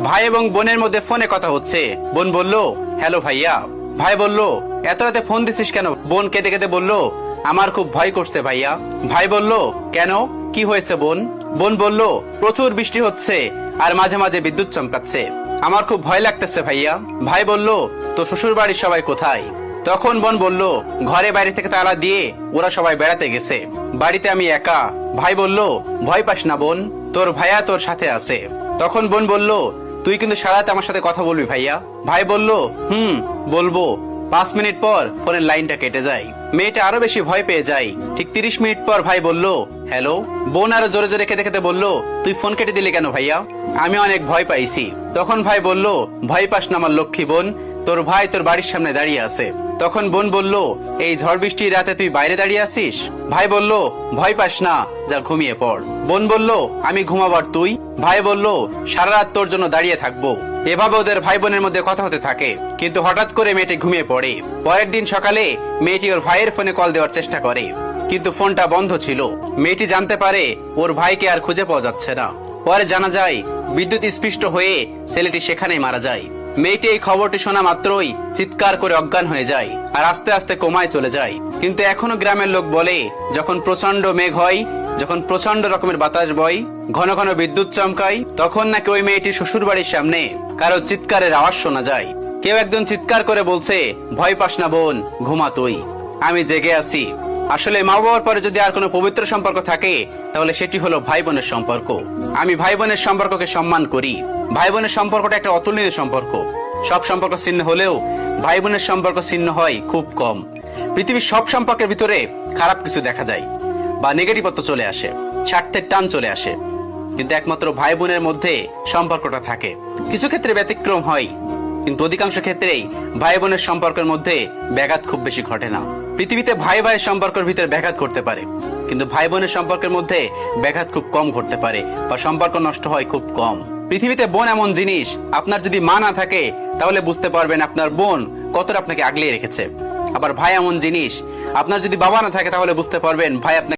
ভাই এবং বোনের মধ্যে ফোনে কথা হচ্ছে। বোন বলল, হ্যালো ভাইয়া। ভাই বলল, এত রাতে ফোন দিছিস কেন? বোন কেঁদে কেঁদে বলল, আমার খুব ভয় করছে ভাইয়া। ভাই বলল, কেন, কি হয়েছে বোন? বোন বলল, প্রচুর বৃষ্টি হচ্ছে আর মাঝে মাঝে বিদ্যুৎ চমকাচ্ছে, আমার খুব ভয় লাগতেছে ভাইয়া। ভাই বলল, তো শ্বশুর বাড়ির সবাই কোথায়? তখন বোন বলল, ঘরে বাইরে থেকে তালা দিয়ে ওরা সবাই বেড়াতে গেছে, বাড়িতে আমি একা। ভাই বলল, ভয় পাস না বোন, তোর ভাইয়া তোর সাথে আছে। তখন বোন বলল, তুই কিন্তু সারাতে আমার সাথে কথা বলবি ভাইয়া। ভাই বলল, বলবো। 5 মিনিট পর ফোনের লাইনটা কেটে যায়। মেয়েটা আরো বেশি ভয় পেয়ে যায়। ঠিক 30 মিনিট পর ভাই বলল, হ্যালো। বোন আরো জোরে জোরে কেঁদে কেঁদে বলল, তুই ফোন কেটে দিলি কেন ভাইয়া? আমি অনেক ভয় পাইছি। তখন ভাই বলল, ভয় পাস না আমার লক্ষ্মী বোন, তোর ভাই তোর বাড়ির সামনে দাঁড়িয়ে আছে। তখন বোন বলল, এই ঝড় বৃষ্টির রাতে তুই বাইরে দাঁড়িয়ে আছিস? ভাই বলল, ভয় পাস না, যা ঘুমিয়ে পড়। বোন বলল, আমি ঘুমাবার তুই? ভাই বলল, সারা রাত তোর জন্য দাঁড়িয়ে থাকবো। এভাবে ওদের ভাই বোনের মধ্যে কথা হতে থাকে। কিন্তু হঠাৎ করে মেয়েটি ঘুমিয়ে পড়ে। পরের দিন সকালে মেয়েটি ওর ভাইয়ের ফোনে কল দেওয়ার চেষ্টা করে, কিন্তু ফোনটা বন্ধ ছিল। মেয়েটি জানতে পারে ওর ভাইকে আর খুঁজে পাওয়া যাচ্ছে না। পরে জানা যায় বিদ্যুৎ স্পৃষ্ট হয়ে ছেলেটি সেখানেই মারা যায়। মেয়েটি এই খবরটি শোনা মাত্রই চিৎকার করে অজ্ঞান হয়ে যায় আর আস্তে আস্তে কোমায় চলে যায়। কিন্তু এখনো গ্রামের লোক বলে, যখন প্রচন্ড মেঘ হয়, যখন প্রচন্ড রকমের বাতাস বয়, ঘন ঘন বিদ্যুৎ চমকায়, তখন নাকি ওই মেয়েটির শ্বশুর বাড়ির সামনে কারো চিৎকারের আওয়াজ শোনা যায়। কেউ একজন চিৎকার করে বলছে, ভয় পাস না বোন, ঘুমা তুই, আমি জেগে আছি। আসলে মা বাবার পরে যদি আর কোনো পবিত্র সম্পর্ক থাকে, তাহলে সেটি হলো ভাই বোনের সম্পর্ক। আমি ভাই বোনের সম্পর্ককে সম্মান করি। ভাই বোনের সম্পর্কটা একটা অতুলনীয় সম্পর্ক। সব সম্পর্ক ছিন্ন হলেও ভাই বোনের সম্পর্ক ছিন্ন হয় খুব কম। পৃথিবীর সব সম্পর্কের ভিতরে খারাপ কিছু দেখা যায় বা নেগেটিভত্ব চলে আসে, স্বার্থের টান চলে আসে, কিন্তু একমাত্র ভাই বোনের মধ্যে সম্পর্কটা থাকে। কিছু ক্ষেত্রে ব্যতিক্রম হয়, কিন্তু অধিকাংশ ক্ষেত্রেই ভাই বোনের সম্পর্কের মধ্যে ব্যাঘাত খুব বেশি ঘটে না। পৃথিবীতে ভাই ভাইয়ের সম্পর্কের ভিতরে ব্যাঘাত ঘটতে পারে, কিন্তু ভাই বোনের সম্পর্কের মধ্যে ব্যাঘাত খুব কম ঘটতে পারে বা সম্পর্ক নষ্ট হয় খুব কম। পৃথিবীতে বোন এমন জিনিস, আপনার যদি মা না থাকে তাহলে বুঝতে পারবেন আপনার বোন কতটা আপনাকে আগলিয়ে রেখেছে। আবার ভাই এমন জিনিস, আপনার যদি বাবা না থাকে তাহলে বুঝতে পারবেন ভাই আপনাকে